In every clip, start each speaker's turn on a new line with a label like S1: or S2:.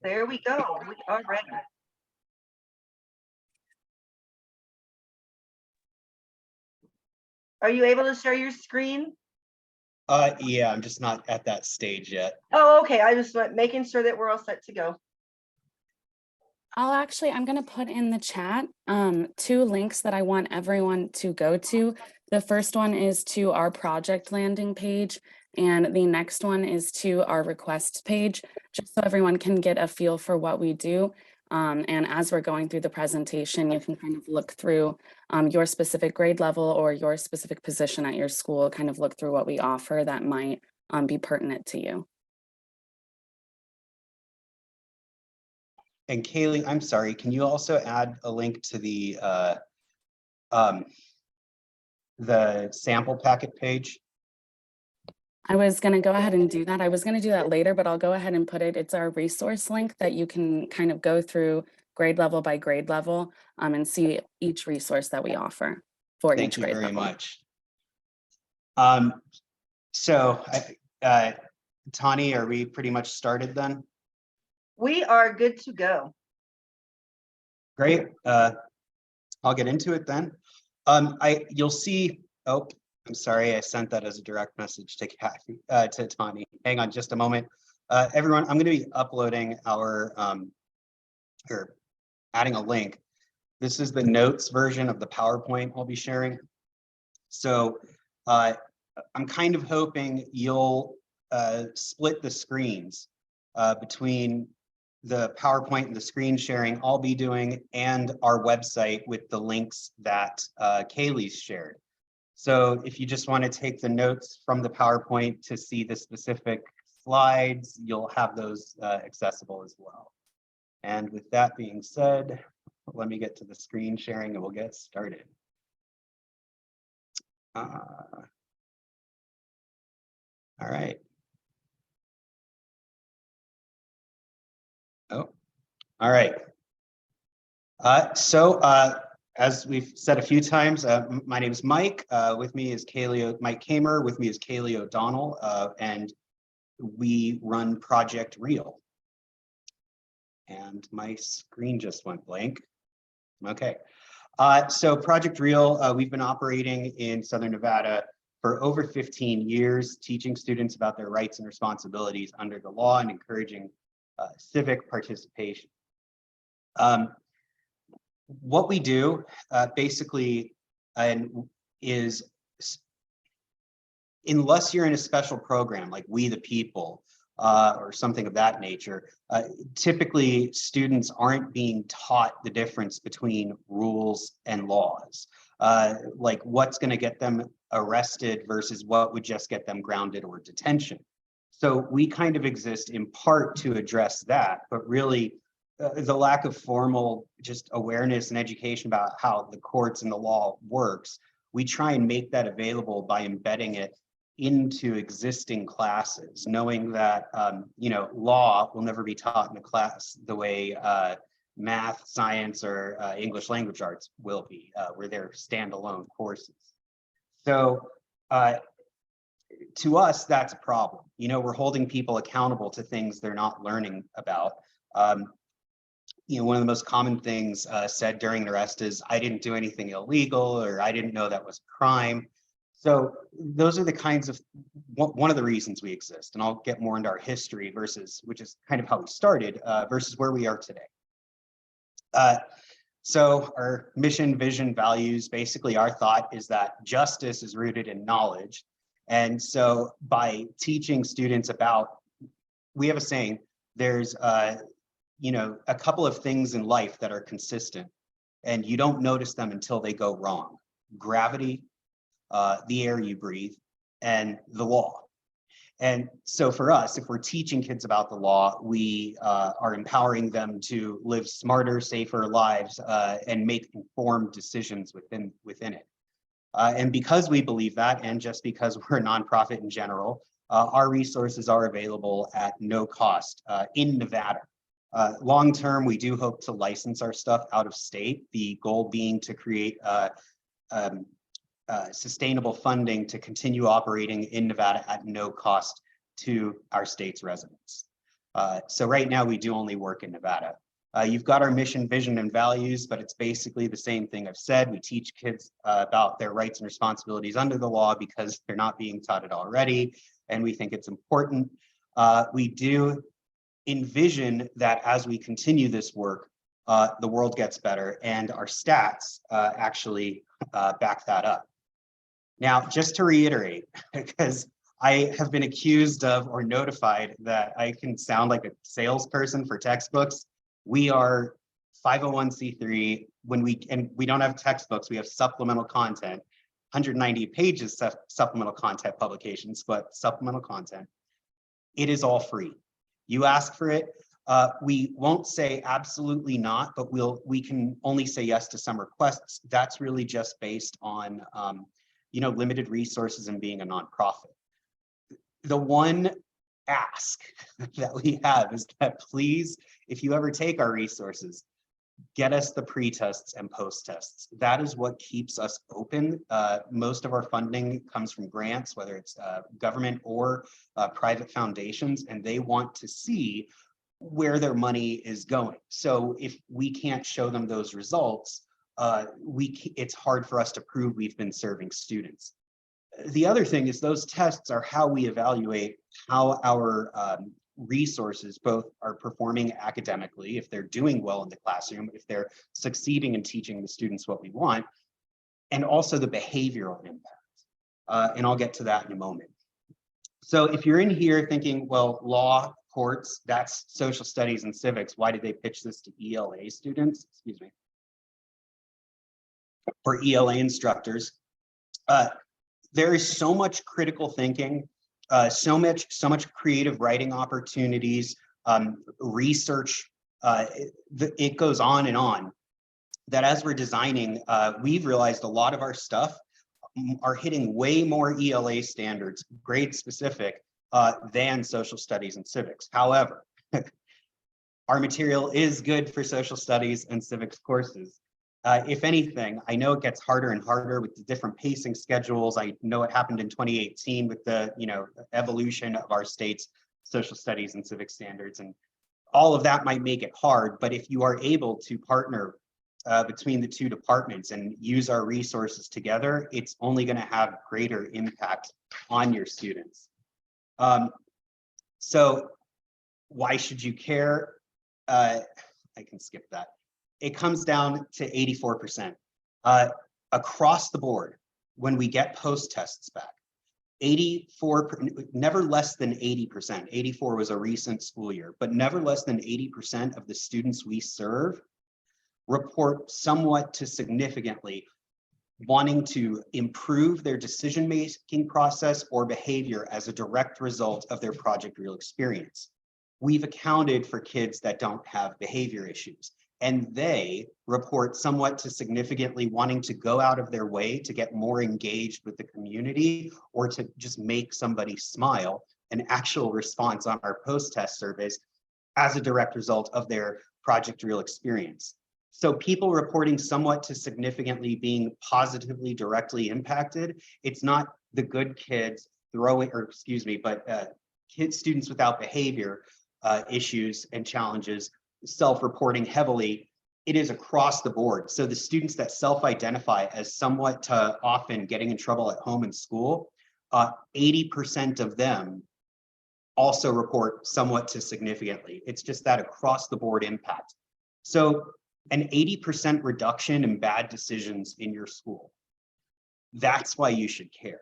S1: There we go. We are ready. Are you able to share your screen?
S2: Yeah, I'm just not at that stage yet.
S1: Oh, okay. I was making sure that we're all set to go.
S3: I'm going to put in the chat two links that I want everyone to go to. The first one is to our project landing page, and the next one is to our requests page, just so everyone can get a feel for what we do. And as we're going through the presentation, you can kind of look through your specific grade level or your specific position at your school, kind of look through what we offer that might be pertinent to you.
S2: And Kaylee, I'm sorry, can you also add a link to the sample packet page?
S3: I was going to go ahead and do that. I was going to do that later, but I'll go ahead and put it. It's our resource link that you can kind of go through grade level by grade level and see each resource that we offer for each grade level.
S2: Thank you very much. So, Tani, are we pretty much started then?
S1: We are good to go.
S2: Great. I'll get into it then. You'll see. Oh, I'm sorry. I sent that as a direct message to Kathy, to Tani. Hang on just a moment. Everyone, I'm going to be uploading our or adding a link. This is the notes version of the PowerPoint I'll be sharing. So I'm kind of hoping you'll split the screens between the PowerPoint and the screen sharing I'll be doing and our website with the links that Kaylee's shared. So if you just want to take the notes from the PowerPoint to see the specific slides, you'll have those accessible as well. And with that being said, let me get to the screen sharing and we'll get started. All right. Oh, all right. As we've said a few times, my name is Mike. With me is Mike Kamer. With me is Kaylee O'Donnell, and we run Project Real. And my screen just went blank. Okay. So Project Real, we've been operating in Southern Nevada for over 15 years, teaching students about their rights and responsibilities under the law and encouraging civic participation. What we do basically is, unless you're in a special program like We the People or something of that nature, typically students aren't being taught the difference between rules and laws, like what's going to get them arrested versus what would just get them grounded or detention. So we kind of exist in part to address that, but really the lack of formal just awareness and education about how the courts and the law works, we try and make that available by embedding it into existing classes, knowing that law will never be taught in a class the way math, science, or English language arts will be, where they're standalone courses. So to us, that's a problem. We're holding people accountable to things they're not learning about. One of the most common things said during an arrest is, I didn't do anything illegal, or I didn't know that was a crime. So those are the kinds of, one of the reasons we exist, and I'll get more into our history which is kind of how we started, versus where we are today. So our mission, vision, values, basically our thought is that justice is rooted in knowledge. And so by teaching students we have a saying, there's a couple of things in life that are consistent and you don't notice them until they go wrong: gravity, the air you breathe, and the law. And so for us, if we're teaching kids about the law, we are empowering them to live smarter, safer lives and make informed decisions within it. And because we believe that, and just because we're a nonprofit in general, our resources are available at no cost in Nevada. Long term, we do hope to license our stuff out of state, the goal being to create sustainable funding to continue operating in Nevada at no cost to our state's residents. So right now we do only work in Nevada. You've got our mission, vision, and values, but it's basically the same thing I've said. We teach kids about their rights and responsibilities under the law because they're not being taught it already, and we think it's important. We do envision that as we continue this work, the world gets better, and our stats actually back that up. Now, just to reiterate, because I have been accused of or notified that I can sound like a salesperson for textbooks. We are 501c3 we don't have textbooks, we have supplemental content, 190 pages supplemental content publications, but supplemental content. It is all free. You ask for it. We won't say absolutely not, but we can only say yes to some requests. That's really just based on limited resources and being a nonprofit. The one ask that we have is that please, if you ever take our resources, get us the pre-tests and post-tests. That is what keeps us open. Most of our funding comes from grants, whether it's government or private foundations, and they want to see where their money is going. So if we can't show them those results, it's hard for us to prove we've been serving students. The other thing is those tests are how we evaluate how our resources both are performing academically, if they're doing well in the classroom, if they're succeeding in teaching the students what we want, and also the behavioral impact. And I'll get to that in a moment. So if you're in here thinking, well, law, courts, that's social studies and civics, why did they pitch this to ELA students? Excuse me. Or ELA instructors. There is so much critical thinking, so much creative writing opportunities, research, it goes on and on, that as we're designing, we've realized a lot of our stuff are hitting way more ELA standards, grade specific, than social studies and civics. However, our material is good for social studies and civics courses. If anything, I know it gets harder and harder with the different pacing schedules. I know it happened in 2018 with the evolution of our state's social studies and civics standards, and all of that might make it hard. But if you are able to partner between the two departments and use our resources together, it's only going to have greater impact on your students. So why should you care? I can skip that. It comes down to 84%. Across the board, when we get post-tests back, 84, never less than 80%, 84 was a recent school year, but never less than 80% of the students we serve report somewhat to significantly wanting to improve their decision-making process or behavior as a direct result of their project real experience. We've accounted for kids that don't have behavior issues, and they report somewhat to significantly wanting to go out of their way to get more engaged with the community or to just make somebody smile, an actual response on our post-test surveys as a direct result of their project real experience. So people reporting somewhat to significantly being positively directly impacted, it's not the good kids students without behavior issues and challenges self-reporting heavily. It is across the board. So the students that self-identify as somewhat often getting in trouble at home and school, 80% of them also report somewhat to significantly. It's just that across the board impact. So an 80% reduction in bad decisions in your school, that's why you should care.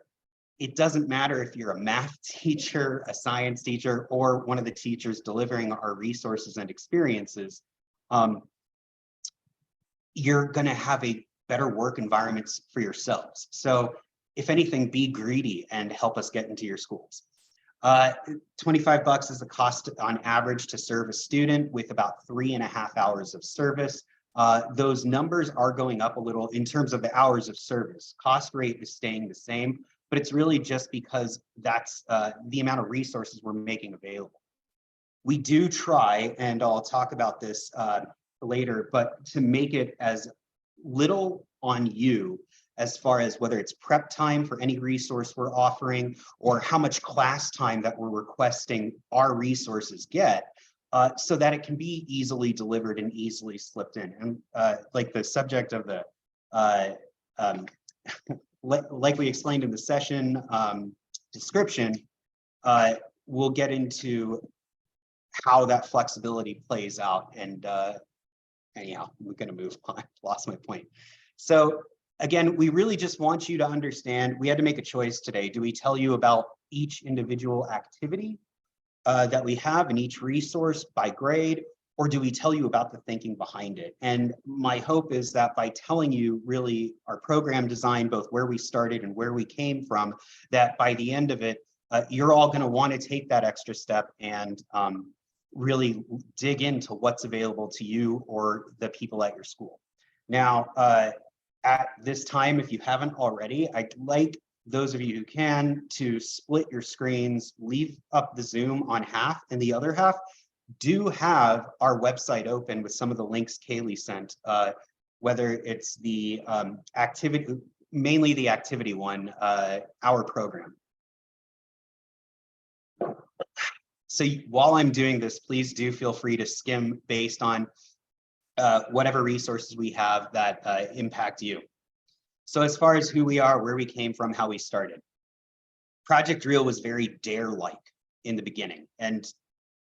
S2: It doesn't matter if you're a math teacher, a science teacher, or one of the teachers delivering our resources and experiences. You're going to have a better work environments for yourselves. So if anything, be greedy and help us get into your schools. $25 is the cost on average to serve a student with about 3.5 hours of service. Those numbers are going up a little in terms of the hours of service. Cost rate is staying the same, but it's really just because that's the amount of resources we're making available. We do try, and I'll talk about this later, but to make it as little on you as far as whether it's prep time for any resource we're offering or how much class time that we're requesting our resources get, so that it can be easily delivered and easily slipped in. And like the subject of the, like we explained in the session description, we'll get into how that flexibility plays out. And anyhow, we're going to move on. Lost my point. So again, we really just want you to understand, we had to make a choice today. Do we tell you about each individual activity that we have in each resource by grade, or do we tell you about the thinking behind it? And my hope is that by telling you really our program design, both where we started and where we came from, that by the end of it, you're all going to want to take that extra step and really dig into what's available to you or the people at your school. Now, at this time, if you haven't already, I'd like those of you who can to split your screens, leave up the Zoom on half, and the other half do have our website open with some of the links Kaylee sent, whether it's the activity, mainly the activity one, our program. So while I'm doing this, please do feel free to skim based on whatever resources we have that impact you. So as far as who we are, where we came from, how we started, Project Real was very DARE-like in the beginning, and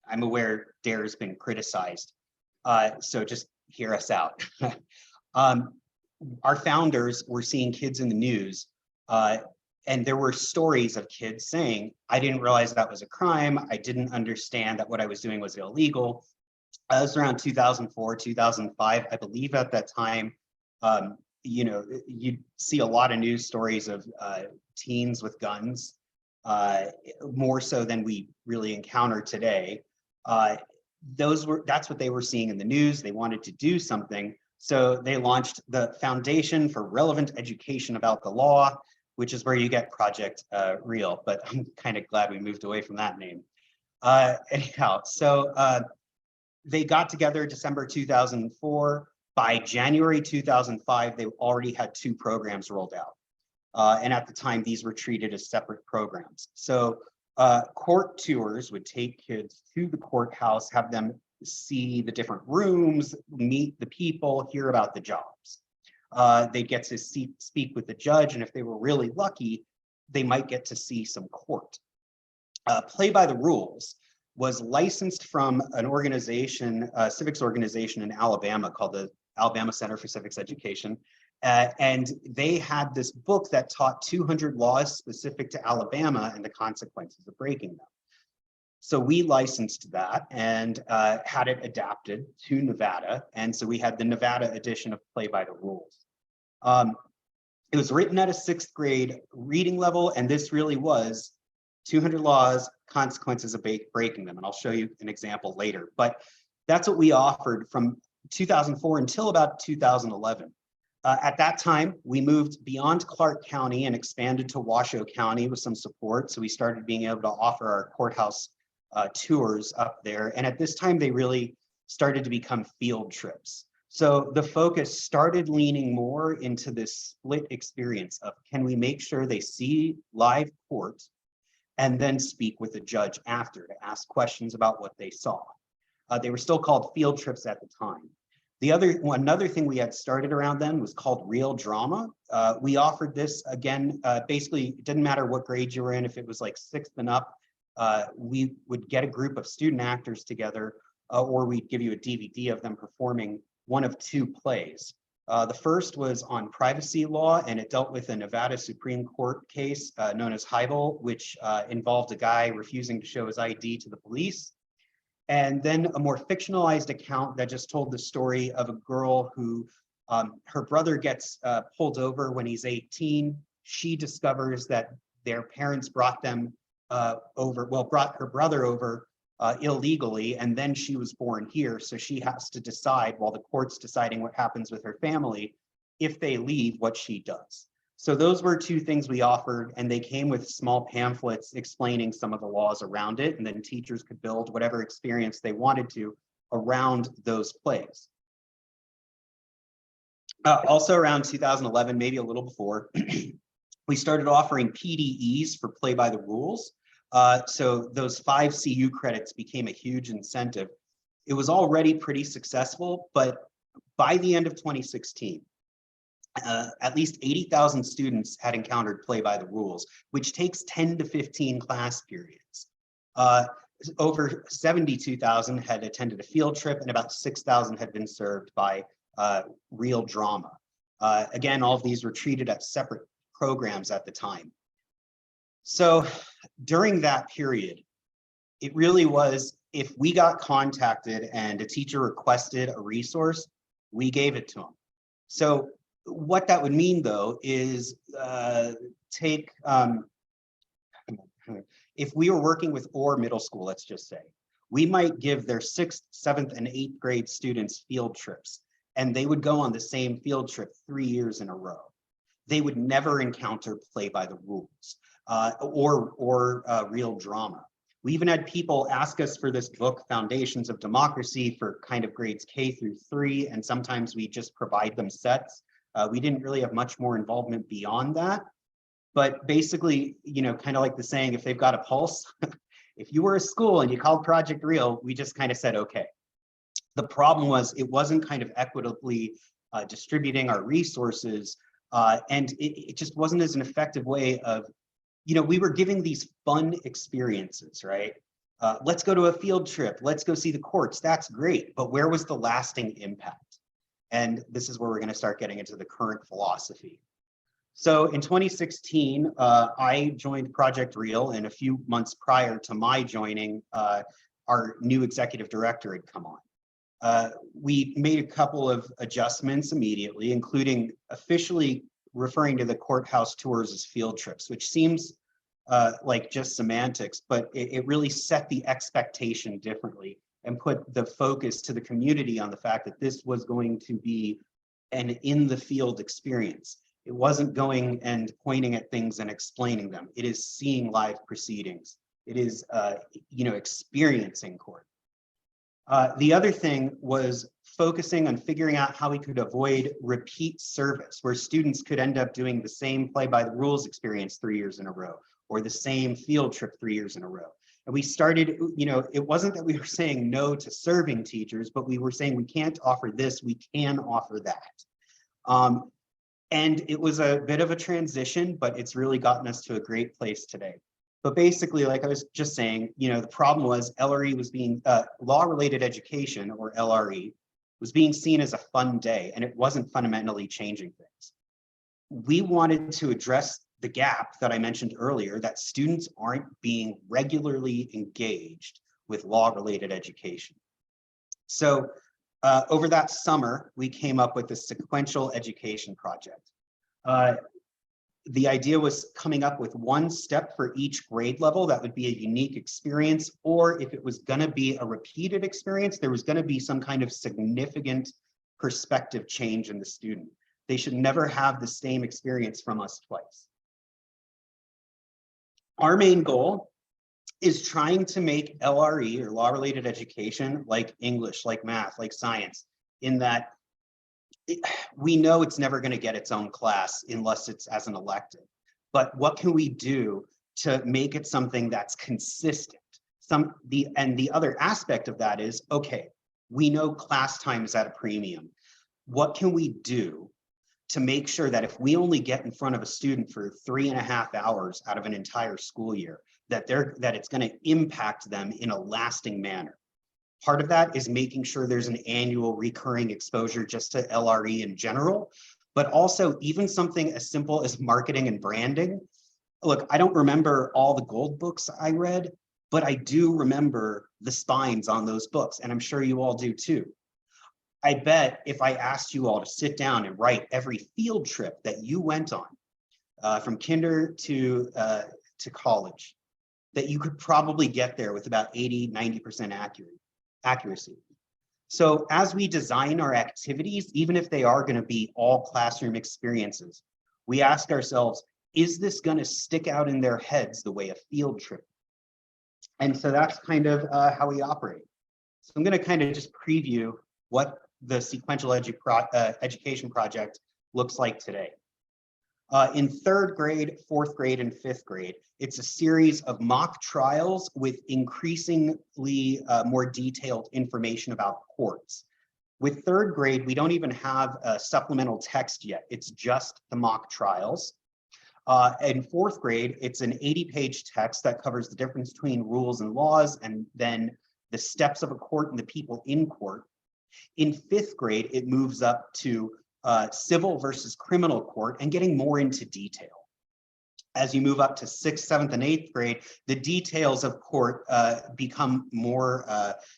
S2: I'm aware DARE has been criticized, so just hear us out. Our founders were seeing kids in the news, and there were stories of kids saying, I didn't realize that was a crime. I didn't understand that what I was doing was illegal. It was around 2004, 2005, I believe at that time. You know, you'd see a lot of news stories of teens with guns, more so than we really encounter today. That's what they were seeing in the news. They wanted to do something. So they launched the Foundation for Relevant Education About the Law, which is where you get Project Real, but I'm kind of glad we moved away from that name. Anyhow, so they got together December 2004. By January 2005, they already had 2 programs rolled out. And at the time, these were treated as separate programs. So court tours would take kids to the courthouse, have them see the different rooms, meet the people, hear about the jobs. They get to speak with the judge, and if they were really lucky, they might get to see some court. Play by the Rules was licensed from an organization, a civics organization in Alabama called the Alabama Center for Civics Education. And they had this book that taught 200 laws specific to Alabama and the consequences of breaking them. So we licensed that and had it adapted to Nevada. And so we had the Nevada edition of Play by the Rules. It was written at a 6th grade reading level, and this really was 200 laws, consequences of breaking them. And I'll show you an example later. But that's what we offered from 2004 until about 2011. At that time, we moved beyond Clark County and expanded to Washoe County with some support. So we started being able to offer our courthouse tours up there. And at this time, they really started to become field trips. So the focus started leaning more into this split experience of, can we make sure they see live court and then speak with the judge after to ask questions about what they saw. They were still called field trips at the time. Another thing we had started around then was called Real Drama. We offered this again, basically it didn't matter what grade you were in, if it was like 6th and up, we would get a group of student actors together, or we'd give you a DVD of them performing one of 2 plays. The first was on privacy law, and it dealt with a Nevada Supreme Court case known as Heibel, which involved a guy refusing to show his ID to the police. And then a more fictionalized account that just told the story of a girl who her brother gets pulled over when he's 18. She discovers that their parents brought them brought her brother over illegally, and then she was born here. So she has to decide, while the court's deciding what happens with her family, if they leave, what she does. So those were 2 things we offered, and they came with small pamphlets explaining some of the laws around it, and then teachers could build whatever experience they wanted to around those plays. Also around 2011, maybe a little before, we started offering PDEs for Play by the Rules. So those 5 CU credits became a huge incentive. It was already pretty successful, but by the end of 2016, at least 80,000 students had encountered play by the rules, which takes 10 to 15 class periods. Over 72,000 had attended a field trip, and about 6,000 had been served by real drama. Again, all of these were treated as separate programs at the time. So during that period, it really was, if we got contacted and a teacher requested a resource, we gave it to them. So what that would mean, though, is if we were working with Orr Middle School, let's just say, we might give their 6th, 7th, and 8th grade students field trips, and they would go on the same field trip 3 years in a row. They would never encounter play by the rules or real drama. We even had people ask us for this book, Foundations of Democracy, for kind of grades K through 3, and sometimes we just provide them sets. We didn't really have much more involvement beyond that. But basically, you know, kind of like the saying, if they've got a pulse, if you were a school and you called Project Real, we just kind of said, okay. The problem was it wasn't kind of equitably distributing our resources, and it just wasn't as an effective way of, you know, we were giving these fun experiences, right? Let's go to a field trip. Let's go see the courts. That's great. But where was the lasting impact? And this is where we're going to start getting into the current philosophy. So in 2016, I joined Project Real, and a few months prior to my joining, our new executive director had come on. We made a couple of adjustments immediately, including officially referring to the courthouse tours as field trips, which seems like just semantics, but it really set the expectation differently and put the focus to the community on the fact that this was going to be an in the field experience. It wasn't going and pointing at things and explaining them. It is seeing live proceedings. It is, you know, experiencing court. The other thing was focusing on figuring out how we could avoid repeat service, where students could end up doing the same play by the rules experience 3 years in a row, or the same field trip 3 years in a row. And we started, you know, it wasn't that we were saying no to serving teachers, but we were saying we can't offer this, we can offer that. And it was a bit of a transition, but it's really gotten us to a great place today. But basically, like I was just saying, you know, the problem was LRE was being, law-related education, or LRE, was being seen as a fun day, and it wasn't fundamentally changing things. We wanted to address the gap that I mentioned earlier, that students aren't being regularly engaged with law-related education. So over that summer, we came up with the Sequential Education Project. The idea was coming up with one step for each grade level that would be a unique experience, or if it was going to be a repeated experience, there was going to be some kind of significant perspective change in the student. They should never have the same experience from us twice. Our main goal is trying to make LRE, or law-related education, like English, like math, like science, in that we know it's never going to get its own class unless it's as an elective. But what can we do to make it something that's consistent? The other aspect of that is, okay, we know class time is at a premium. What can we do to make sure that if we only get in front of a student for 3.5 hours out of an entire school year, that it's going to impact them in a lasting manner? Part of that is making sure there's an annual recurring exposure just to LRE in general, but also even something as simple as marketing and branding. Look, I don't remember all the gold books I read, but I do remember the spines on those books, and I'm sure you all do too. I bet if I asked you all to sit down and write every field trip that you went on, from kinder to college, that you could probably get there with about 80–90% accuracy. So as we design our activities, even if they are going to be all classroom experiences, we ask ourselves, is this going to stick out in their heads the way a field trip? And so that's kind of how we operate. So I'm going to kind of just preview what the Sequential Education Project looks like today. In third grade, fourth grade, and fifth grade, it's a series of mock trials with increasingly more detailed information about courts. With third grade, we don't even have a supplemental text yet. It's just the mock trials. In fourth grade, it's an 80-page text that covers the difference between rules and laws, and then the steps of a court and the people in court. In fifth grade, it moves up to civil versus criminal court and getting more into detail. As you move up to sixth, seventh, and eighth grade, the details of court become more,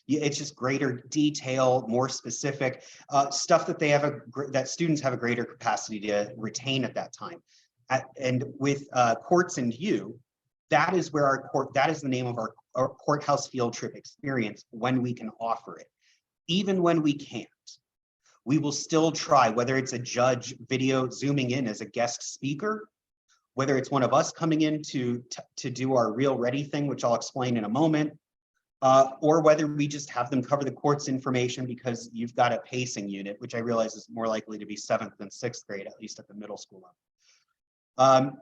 S2: it's just greater detail, more specific, stuff that that students have a greater capacity to retain at that time. And with Courts and You, that is where that is the name of our courthouse field trip experience when we can offer it. Even when we can't, we will still try, whether it's a judge video zooming in as a guest speaker, whether it's one of us coming in to do our Real Ready thing, which I'll explain in a moment, or whether we just have them cover the court's information because you've got a pacing unit, which I realize is more likely to be seventh than sixth grade, at least at the middle school level.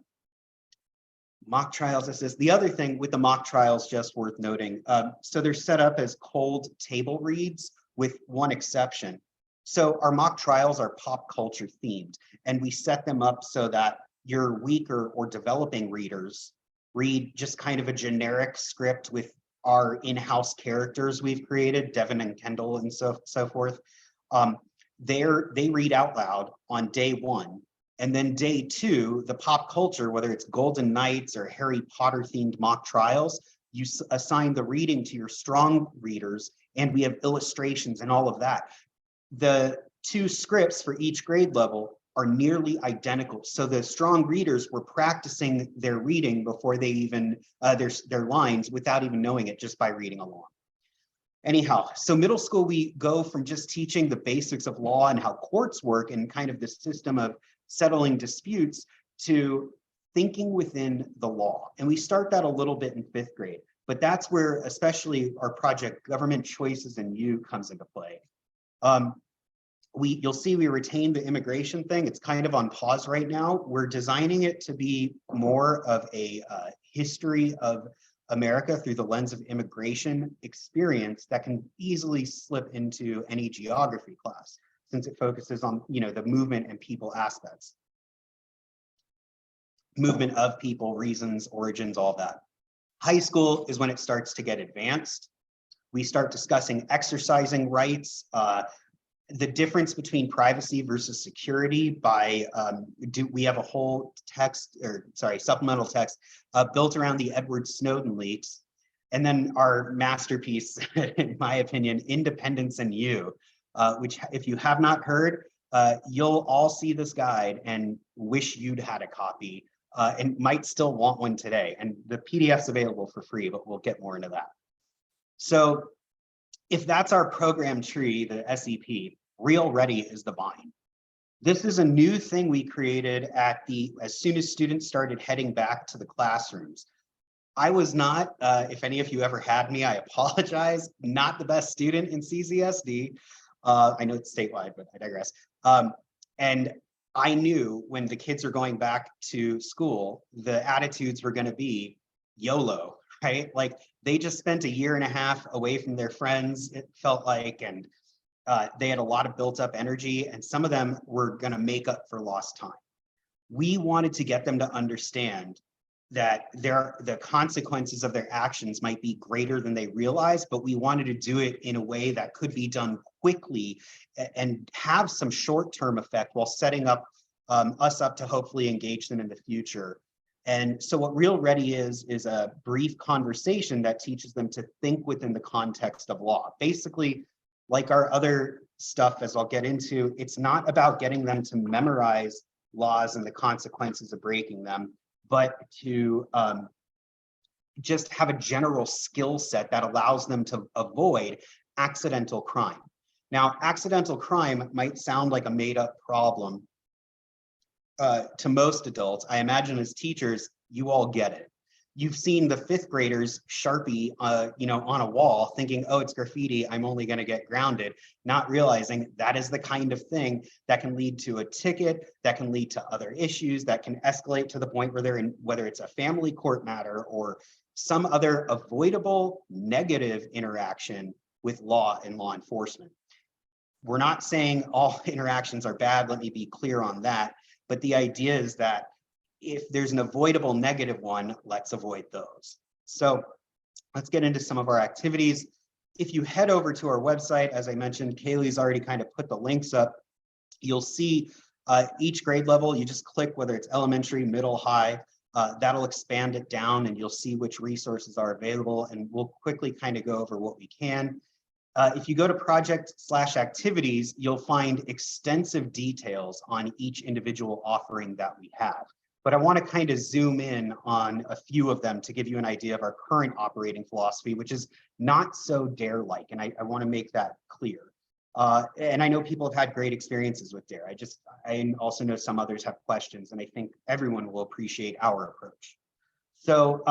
S2: Mock trials, this is the other thing with the mock trials, just worth noting. So they're set up as cold table reads with one exception. So our mock trials are pop culture themed, and we set them up so that your weaker or developing readers read just kind of a generic script with our in-house characters we've created, Devin and Kendall and so forth. They read out loud on day one. And then day two, the pop culture, whether it's Golden Knights or Harry Potter themed mock trials, you assign the reading to your strong readers, and we have illustrations and all of that. The two scripts for each grade level are nearly identical. So the strong readers were practicing their reading before they even, their lines without even knowing it, just by reading along. Anyhow, so middle school, we go from just teaching the basics of law and how courts work and kind of the system of settling disputes to thinking within the law. And we start that a little bit in fifth grade, but that's where especially our project Government Choices and You comes into play. You'll see we retained the immigration thing. It's kind of on pause right now. We're designing it to be more of a history of America through the lens of immigration experience that can easily slip into any geography class, since it focuses on, the movement and people aspects. Movement of people, reasons, origins, all that. High school is when it starts to get advanced. We start discussing exercising rights, the difference between privacy versus security by, we have a whole supplemental text built around the Edward Snowden leaks. And then our masterpiece, in my opinion, Independence and You, which if you have not heard, you'll all see this guide and wish you'd had a copy and might still want one today. And the PDF's available for free, but we'll get more into that. So if that's our program tree, the SEP, Real Ready is the vine. This is a new thing we created as soon as students started heading back to the classrooms. I was not, if any of you ever had me, I apologize, not the best student in CCSD. I know it's statewide, but I digress. And I knew when the kids are going back to school, the attitudes were going to be YOLO, right? Like they just spent a year and a half away from their friends, it felt like, and they had a lot of built up energy, and some of them were going to make up for lost time. We wanted to get them to understand that the consequences of their actions might be greater than they realize, but we wanted to do it in a way that could be done quickly and have some short-term effect while setting up us up to hopefully engage them in the future. And so what Real Ready is a brief conversation that teaches them to think within the context of law. Basically, like our other stuff, as I'll get into, it's not about getting them to memorize laws and the consequences of breaking them, but to just have a general skill set that allows them to avoid accidental crime. Now, accidental crime might sound like a made-up problem to most adults. I imagine as teachers, you all get it. You've seen the 5th graders Sharpie, on a wall thinking, oh, it's graffiti, I'm only going to get grounded, not realizing that is the kind of thing that can lead to a ticket, that can lead to other issues, that can escalate to the point where they're in, whether it's a family court matter or some other avoidable negative interaction with law and law enforcement. We're not saying all interactions are bad, let me be clear on that, but the idea is that if there's an avoidable negative one, let's avoid those. So let's get into some of our activities. If you head over to our website, as I mentioned, Kaylee's already kind of put the links up. You'll see each grade level, you just click whether it's elementary, middle, high, that'll expand it down and you'll see which resources are available, and we'll quickly kind of go over what we can. If you go to project/activities, you'll find extensive details on each individual offering that we have. But I want to kind of zoom in on a few of them to give you an idea of our current operating philosophy, which is not so DARE-like, and I want to make that clear. And I know people have had great experiences with DARE. I also know some others have questions, and I think everyone will appreciate our approach. So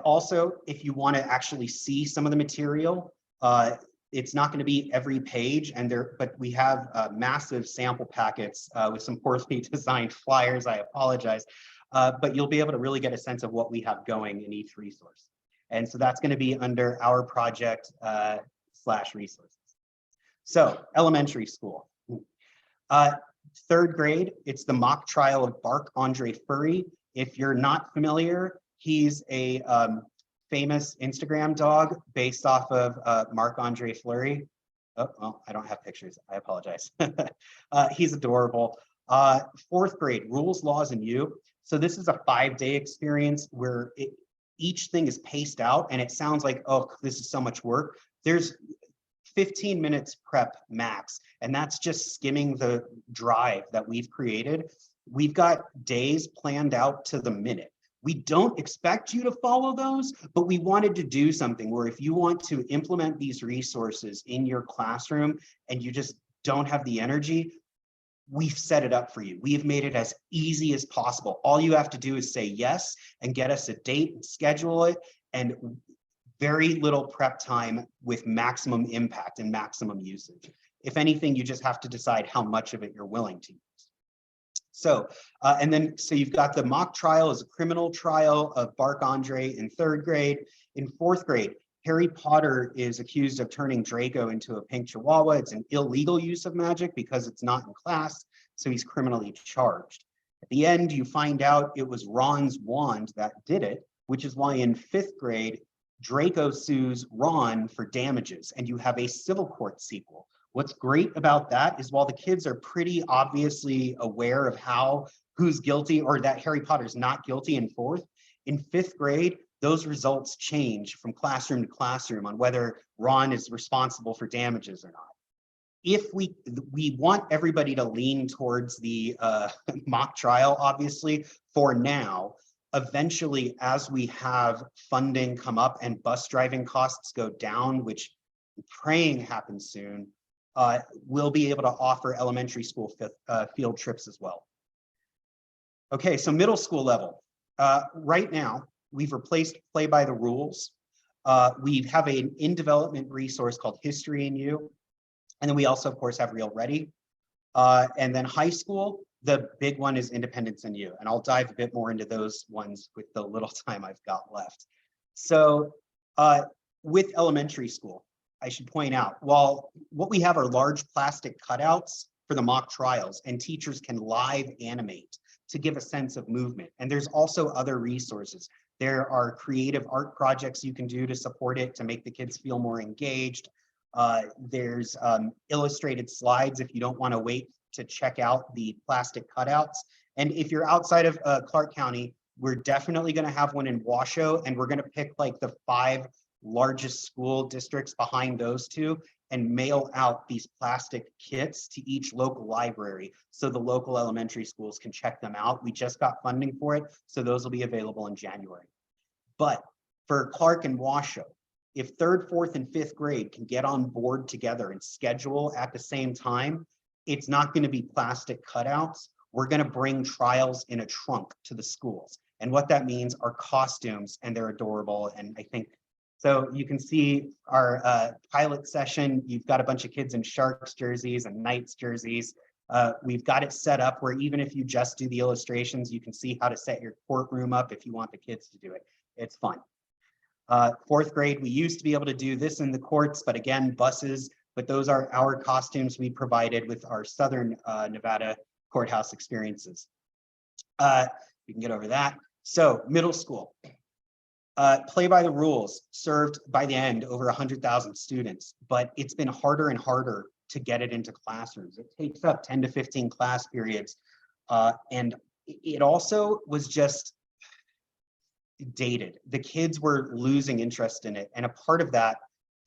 S2: also, if you want to actually see some of the material, it's not going to be every page, but we have massive sample packets with some poorly designed flyers. I apologize, but you'll be able to really get a sense of what we have going in each resource. And so that's going to be under our project / resources. So elementary school. 3rd grade, it's the mock trial of Marc-Andre Fleury. If you're not familiar, he's a famous Instagram dog based off of Marc-Andre Fleury. Oh, well, I don't have pictures. I apologize. He's adorable. 4th grade, rules, laws, and you. So this is a 5-day experience where each thing is paced out, and it sounds like, oh, this is so much work. There's 15 minutes prep max, and that's just skimming the drive that we've created. We've got days planned out to the minute. We don't expect you to follow those, but we wanted to do something where if you want to implement these resources in your classroom and you just don't have the energy, we've set it up for you. We've made it as easy as possible. All you have to do is say yes and get us a date and schedule it, and very little prep time with maximum impact and maximum usage. If anything, you just have to decide how much of it you're willing to use. So, so you've got the mock trial as a criminal trial of Marc-Andre in 3rd grade. In 4th grade, Harry Potter is accused of turning Draco into a pink chihuahua. It's an illegal use of magic because it's not in class, so he's criminally charged. At the end, you find out it was Ron's wand that did it, which is why in 5th grade, Draco sues Ron for damages, and you have a civil court sequel. What's great about that is while the kids are pretty obviously aware of who's guilty or that Harry Potter's not guilty in 4th, in 5th grade, those results change from classroom to classroom on whether Ron is responsible for damages or not. If we want everybody to lean towards the mock trial, obviously, for now. Eventually, as we have funding come up and bus driving costs go down, which I'm praying happens soon, we'll be able to offer elementary school field trips as well. Okay, so middle school level. Right now, we've replaced Play by the Rules. We have an in-development resource called History in You. And then we also, of course, have Real Ready. And then high school, the big one is Independence in You. And I'll dive a bit more into those ones with the little time I've got left. So with elementary school, I should point out, while what we have are large plastic cutouts for the mock trials, and teachers can live animate to give a sense of movement. And there's also other resources. There are creative art projects you can do to support it, to make the kids feel more engaged. There's illustrated slides if you don't want to wait to check out the plastic cutouts. And if you're outside of Clark County, we're definitely going to have one in Washoe, and we're going to pick like the 5 largest school districts behind those 2 and mail out these plastic kits to each local library so the local elementary schools can check them out. We just got funding for it, so those will be available in January. But for Clark and Washoe, if 3rd, 4th, and 5th grade can get on board together and schedule at the same time, it's not going to be plastic cutouts. We're going to bring trials in a trunk to the schools. And what that means are costumes, and they're adorable. And I think, so you can see our pilot session, you've got a bunch of kids in Sharks jerseys and Knights jerseys. We've got it set up where even if you just do the illustrations, you can see how to set your courtroom up if you want the kids to do it. It's fun. Fourth grade, we used to be able to do this in the courts, but again, buses, but those are our costumes we provided with our Southern Nevada courthouse experiences. We can get over that. So middle school, play by the rules, served by the end over 100,000 students, but it's been harder and harder to get it into classrooms. It takes up 10 to 15 class periods. And it also was just dated. The kids were losing interest in it. And a part of that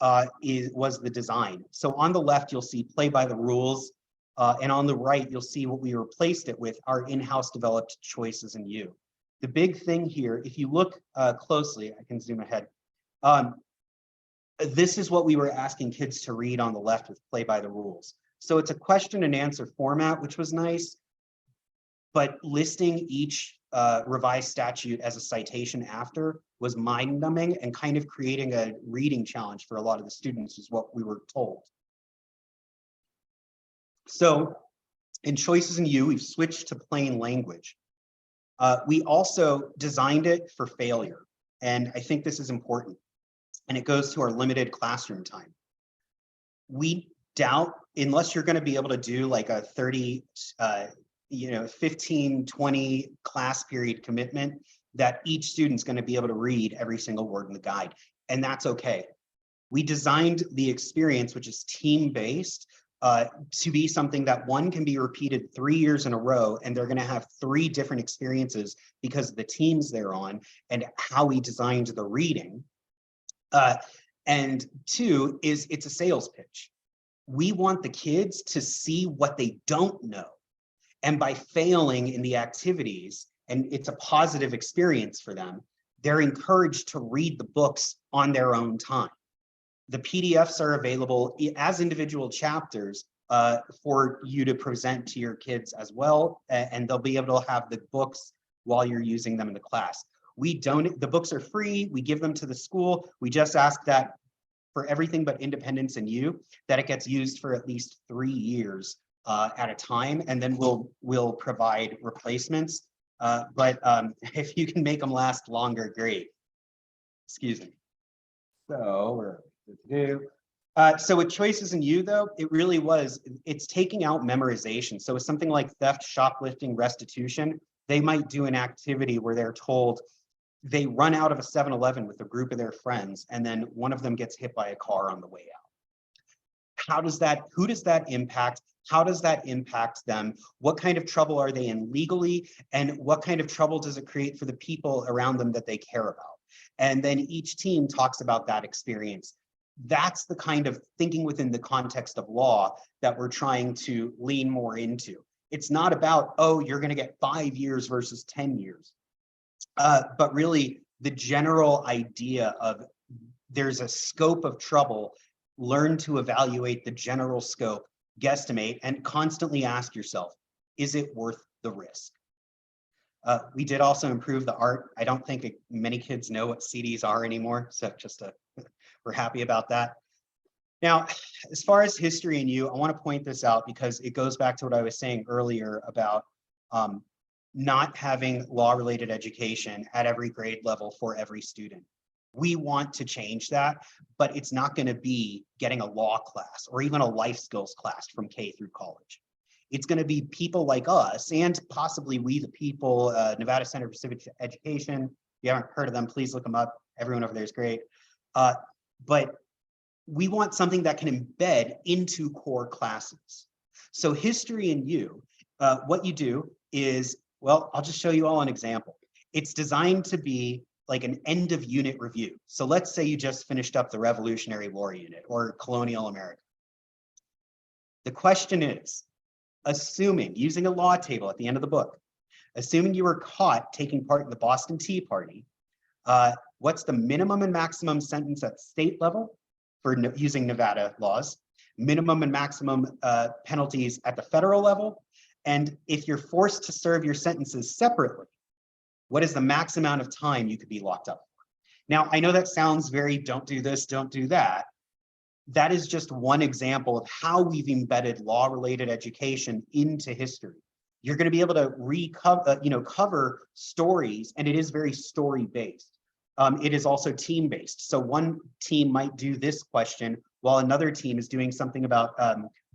S2: was the design. So on the left, you'll see play by the rules. And on the right, you'll see what we replaced it with, our in-house developed choices in you. The big thing here, if you look closely, I can zoom ahead. This is what we were asking kids to read on the left with play by the rules. So it's a question and answer format, which was nice, but listing each revised statute as a citation after was mind numbing, and kind of creating a reading challenge for a lot of the students is what we were told. So in choices in you, we've switched to plain language. We also designed it for failure. And I think this is important. And it goes to our limited classroom time. We doubt, unless you're going to be able to do like a 30, 15, 20 class period commitment, that each student's going to be able to read every single word in the guide. And that's okay. We designed the experience, which is team-based, to be something that one can be repeated 3 years in a row, and they're going to have 3 different experiences because of the teams they're on and how we designed the reading. And 2 is it's a sales pitch. We want the kids to see what they don't know. And by failing in the activities, and it's a positive experience for them, they're encouraged to read the books on their own time. The PDFs are available as individual chapters for you to present to your kids as well, and they'll be able to have the books while you're using them in the class. The books are free, we give them to the school. We just ask that for everything but Independence and You, that it gets used for at least 3 years at a time, and then we'll provide replacements. But if you can make them last longer, great. Excuse me. So so with choices in you, though, it really it's taking out memorization. So with something like theft, shoplifting, restitution, they might do an activity where they're told they run out of a 7-Eleven with a group of their friends, and then one of them gets hit by a car on the way out. Who does that impact? How does that impact them? What kind of trouble are they in legally? And what kind of trouble does it create for the people around them that they care about? And then each team talks about that experience. That's the kind of thinking within the context of law that we're trying to lean more into. It's not about, oh, you're going to get 5 years versus 10 years. But really the general idea of there's a scope of trouble, learn to evaluate the general scope, guesstimate, and constantly ask yourself, is it worth the risk? We did also improve the art. I don't think many kids know what CDs are anymore, so we're happy about that. Now, as far as history and you, I want to point this out because it goes back to what I was saying earlier about not having law-related education at every grade level for every student. We want to change that, but it's not going to be getting a law class or even a life skills class from K through college. It's going to be people like us and possibly We the People, Nevada Center for Civics Education. If you haven't heard of them, please look them up. Everyone over there is great. But we want something that can embed into core classes. So history and you, what you do is, well, I'll just show you all an example. It's designed to be like an end of unit review. So let's say you just finished up the Revolutionary War unit or colonial America. The question is, assuming, using a law table at the end of the book, assuming you were caught taking part in the Boston Tea Party, what's the minimum and maximum sentence at state level for using Nevada laws, minimum and maximum penalties at the federal level, and if you're forced to serve your sentences separately, What is the max amount of time you could be locked up for? Now, I know that sounds very, don't do this, don't do that. That is just one example of how we've embedded law-related education into history. You're going to be able to cover stories, and it is very story-based. It is also team-based. So one team might do this question while another team is doing something about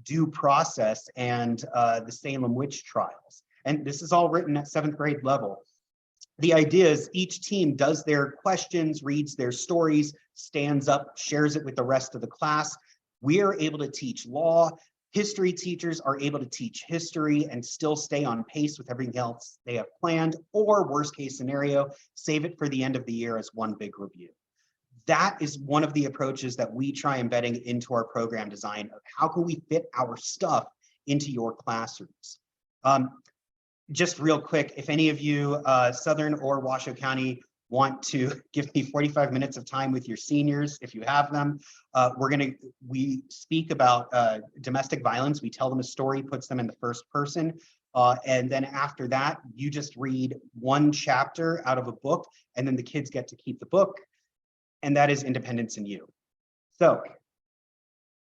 S2: due process and the Salem witch trials. And this is all written at 7th grade level. The idea is each team does their questions, reads their stories, stands up, shares it with the rest of the class. We are able to teach law. History teachers are able to teach history and still stay on pace with everything else they have planned, or worst case scenario, save it for the end of the year as one big review. That is one of the approaches that we try embedding into our program design of how can we fit our stuff into your classrooms. Just real quick, if any of you, Southern or Washoe County, want to give me 45 minutes of time with your seniors, if you have them, we speak about domestic violence. We tell them a story, puts them in the first person. And then after that, you just read one chapter out of a book, and then the kids get to keep the book. And that is Independence in You. So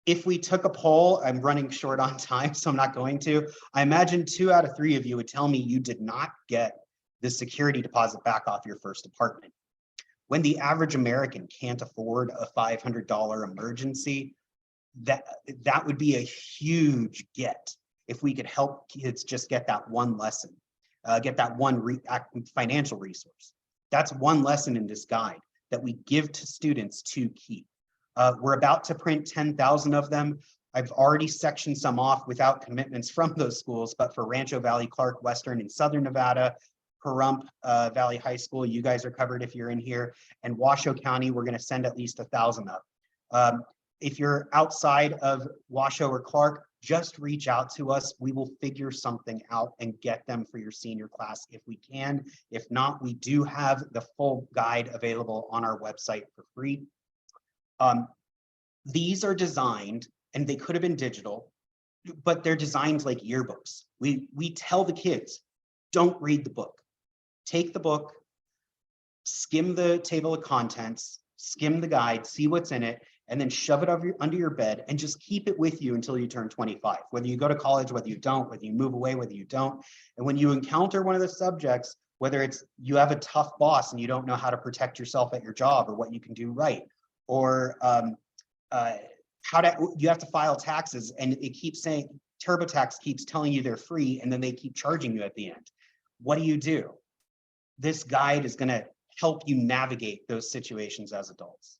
S2: if we took a poll, I'm running short on time, so I'm not going to. I imagine 2 out of 3 of you would tell me you did not get the security deposit back off your first apartment. When the average American can't afford a $500 emergency, that would be a huge get if we could help kids just get that one lesson, get that one financial resource. That's one lesson in this guide that we give to students to keep. We're about to print 10,000 of them. I've already sectioned some off without commitments from those schools, but for Rancho Valley, Clark, Western, and Southern Nevada, Pahrump Valley High School, you guys are covered if you're in here, and Washoe County, we're going to send at least 1,000 up. If you're outside of Washoe or Clark, just reach out to us. We will figure something out and get them for your senior class if we can. If not, we do have the full guide available on our website for free. These are designed, and they could have been digital, but they're designed like yearbooks. We tell the kids, don't read the book. Take the book, skim the table of contents, skim the guide, see what's in it, and then shove it under your bed and just keep it with you until you turn 25. Whether you go to college, whether you don't, whether you move away, whether you don't. And when you encounter one of the subjects, whether it's you have a tough boss and you don't know how to protect yourself at your job or what you can do right, or you have to file taxes and it keeps saying, TurboTax keeps telling you they're free and then they keep charging you at the end. What do? This guide is going to help you navigate those situations as adults.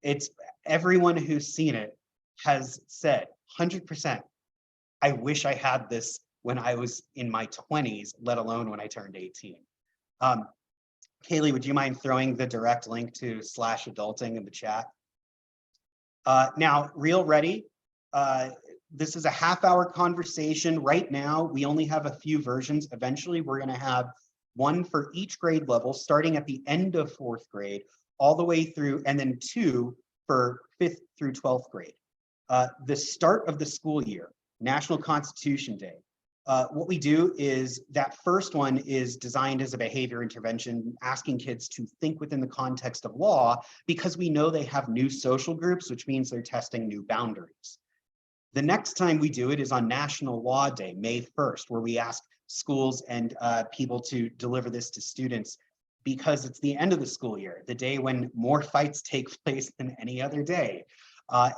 S2: It's everyone who's seen it has said 100%, I wish I had this when I was in my 20s, let alone when I turned 18. Kaylee, would you mind throwing the direct link to /adulting in the chat? Now, real ready. This is a half-hour conversation. Right now, we only have a few versions. Eventually, we're going to have one for each grade level, starting at the end of 4th grade, all the way through, and then 2 for 5th through 12th grade. The start of the school year, National Constitution Day. What we do is that first one is designed as a behavior intervention, asking kids to think within the context of law, because we know they have new social groups, which means they're testing new boundaries. The next time we do it is on National Law Day, May 1st, where we ask schools and people to deliver this to students, because it's the end of the school year, the day when more fights take place than any other day.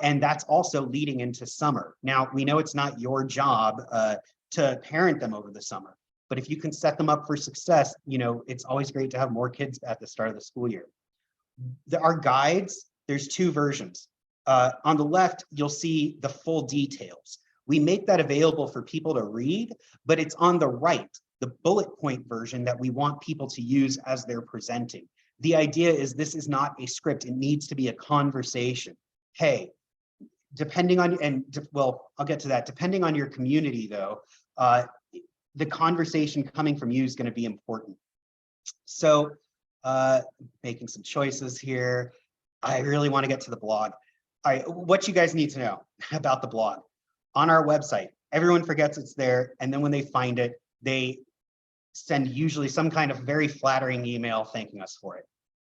S2: And that's also leading into summer. Now, we know it's not your job to parent them over the summer, but if you can set them up for success, you know, it's always great to have more kids at the start of the school year. Our guides, there's 2 versions. On the left, you'll see the full details. We make that available for people to read, but it's on the right, the bullet point version that we want people to use as they're presenting. The idea is this is not a script. It needs to be a conversation. Hey, depending on, well, I'll get to that. Depending on your community though, the conversation coming from you is going to be important. So making some choices here. I really want to get to the blog. What you guys need to know about the blog. On our website, everyone forgets it's there, and then when they find it, they send usually some kind of very flattering email thanking us for it.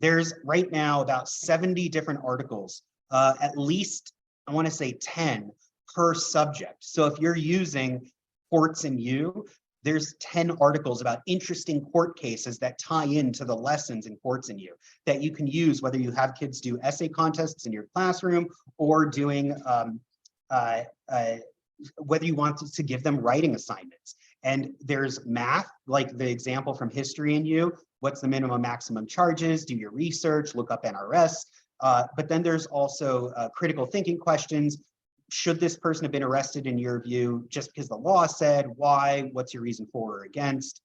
S2: There's right now about 70 different articles, at least I want to say 10 per subject. So if you're using Courts and You, there's 10 articles about interesting court cases that tie into the lessons in Courts and You that you can use, whether you have kids do essay contests in your classroom or doing whether you want to give them writing assignments. And there's math, like the example from History and You, what's the minimum maximum charges, do your research, look up NRS. But then there's also critical thinking questions. Should this person have been arrested in your view just because the law said? Why? What's your reason for or against?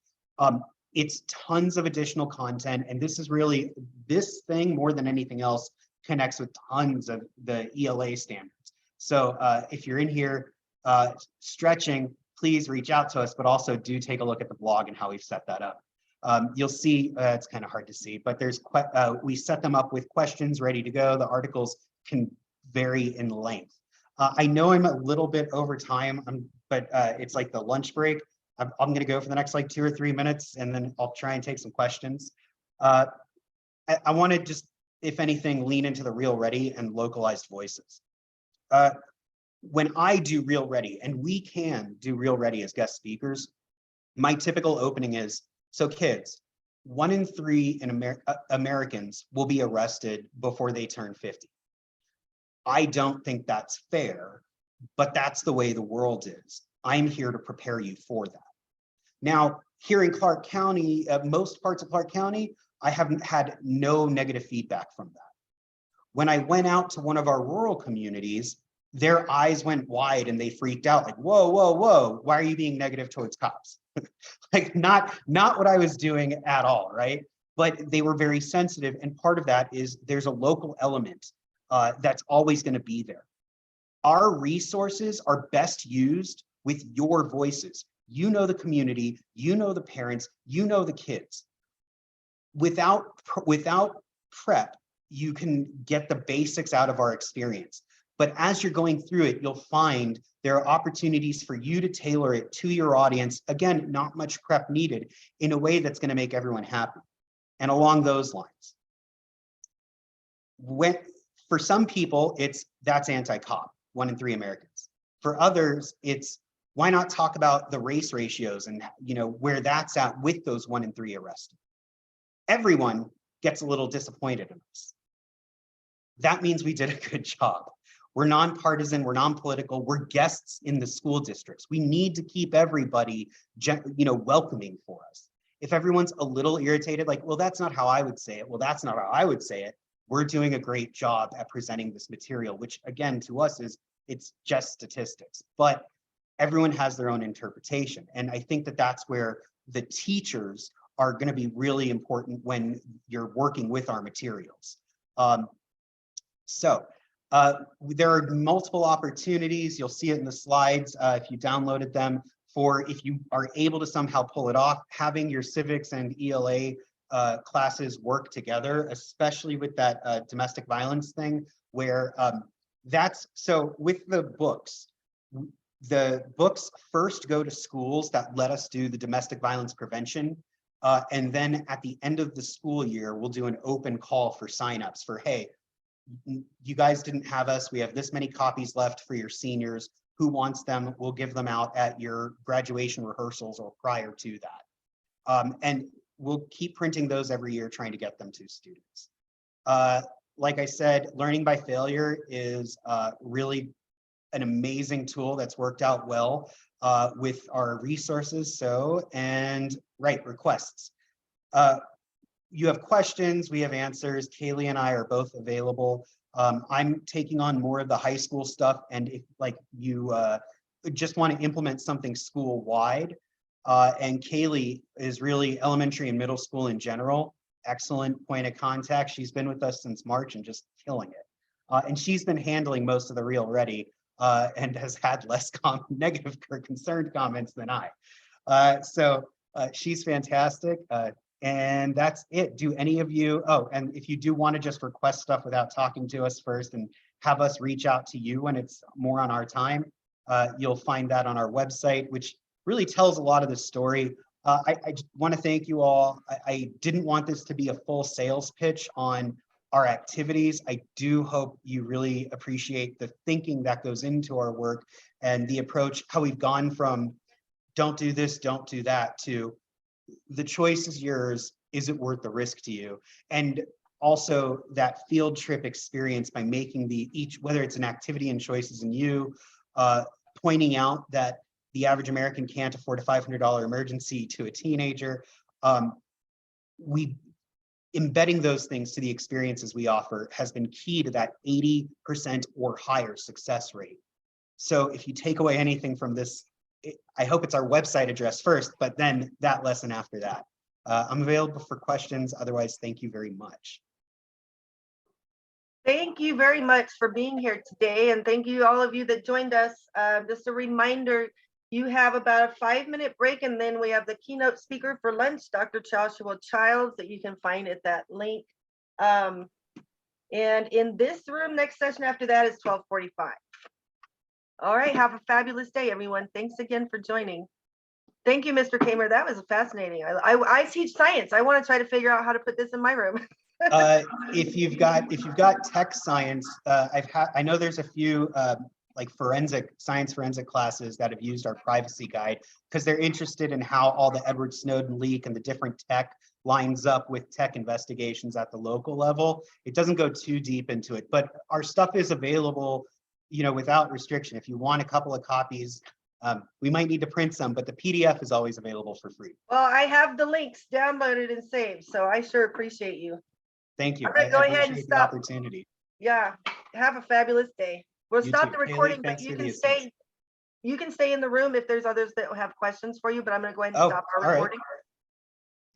S2: It's tons of additional content. And this is really, this thing more than anything else connects with tons of the ELA standards. So if you're in here stretching, please reach out to us, but also do take a look at the blog and how we've set that up. You'll see, it's kind of hard to see, but there's we set them up with questions ready to go. The articles can vary in length. I know I'm a little bit over time, but it's like the lunch break. I'm going to go for the next like 2 or 3 minutes, and then I'll try and take some questions. I want to just, if anything, lean into the Real Ready and localized voices. When I do Real Ready, and we can do Real Ready as guest speakers, my typical opening is, so kids, 1 in 3 Americans will be arrested before they turn 50. I don't think that's fair, but that's the way the world is. I'm here to prepare you for that. Now, here in Clark County, most parts of Clark County, I haven't had no negative feedback from that. When I went out to one of our rural communities, their eyes went wide and they freaked out, like, whoa, whoa, whoa, why are you being negative towards cops? Like, not what I was doing at all, right? But they were very sensitive, and part of that is there's a local element that's always going to be there. Our resources are best used with your voices. You know the community, you know the parents, you know the kids. Without prep, you can get the basics out of our experience. But as you're going through it, you'll find there are opportunities for you to tailor it to your audience. Again, not much prep needed, in a way that's going to make everyone happy. And along those lines, for some people, that's anti-cop, 1 in 3 Americans. For others, it's why not talk about the race ratios and where that's at with those 1 in 3 arrested. Everyone gets a little disappointed in us. That means we did a good job. We're nonpartisan, we're non-political, we're guests in the school districts. We need to keep everybody, welcoming for us. If everyone's a little irritated, like, well, that's not how I would say it. Well, that's not how I would say it. We're doing a great job at presenting this material, which again, to us it's just statistics, but everyone has their own interpretation. And I think that that's where the teachers are going to be really important when you're working with our materials. There are multiple opportunities. You'll see it in the slides if you downloaded them, for if you are able to somehow pull it off, having your civics and ELA classes work together, especially with that domestic violence thing, where with the books first go to schools that let us do the domestic violence prevention. And then at the end of the school year, we'll do an open call for signups for, hey, you guys didn't have us. We have this many copies left for your seniors. Who wants them? We'll give them out at your graduation rehearsals or prior to that. And we'll keep printing those every year, trying to get them to students. Like I said, learning by failure is really an amazing tool that's worked out well with our resources. Requests. You have questions, we have answers. Kaylee and I are both available. I'm taking on more of the high school stuff, and if you just want to implement something school-wide, and Kaylee is really elementary and middle school in general, excellent point of contact. She's been with us since March and just killing it. And she's been handling most of the Real Ready and has had less negative or concerned comments than I. She's fantastic. And that's it. Do any of you, and if you do want to just request stuff without talking to us first and have us reach out to you when it's more on our time, you'll find that on our website, which really tells a lot of the story. I want to thank you all. I didn't want this to be a full sales pitch on our activities. I do hope you really appreciate the thinking that goes into our work and the approach, how we've gone from don't do this, don't do that, to the choice is yours. Is it worth the risk to you? And also that field trip experience by making whether it's an activity and choices in you, pointing out that the average American can't afford a $500 emergency to a teenager. Embedding those things to the experiences we offer has been key to that 80% or higher success rate. So if you take away anything from this, I hope it's our website address first, but then that lesson after that. I'm available for questions. Otherwise, thank you very much.
S1: Thank you very much for being here today. And thank you all of you that joined us. Just a reminder, you have about a 5-minute break, and then we have the keynote speaker for lunch, Dr. Joshua Childs, that you can find at that link. And in this room, next session after that is 12:45. All right, have a fabulous day, everyone. Thanks again for joining. Thank you, Mr. Kamer. That was fascinating. I teach science. I want to try to figure out how to put this in my room.
S2: If you've got tech science, I know there's a few like science forensic classes that have used our privacy guide because they're interested in how all the Edward Snowden leak and the different tech lines up with tech investigations at the local level. It doesn't go too deep into it, but our stuff is available, without restriction. If you want a couple of copies, we might need to print some, but the PDF is always available for free.
S1: Well, I have the links downloaded and saved, so I sure appreciate you.
S2: Thank you.
S1: I'm gonna go ahead and
S2: the
S1: stop.
S2: opportunity.
S1: Yeah, have a fabulous day. We'll
S2: You
S1: stop
S2: too.
S1: the recording,
S2: Haley,
S1: but
S2: thanks
S1: you
S2: for
S1: can
S2: the
S1: stay.
S2: assist.
S1: You can stay in the room if there's others that have questions for you, but I'm going to go ahead and stop our
S2: all right.
S1: recording.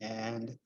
S2: And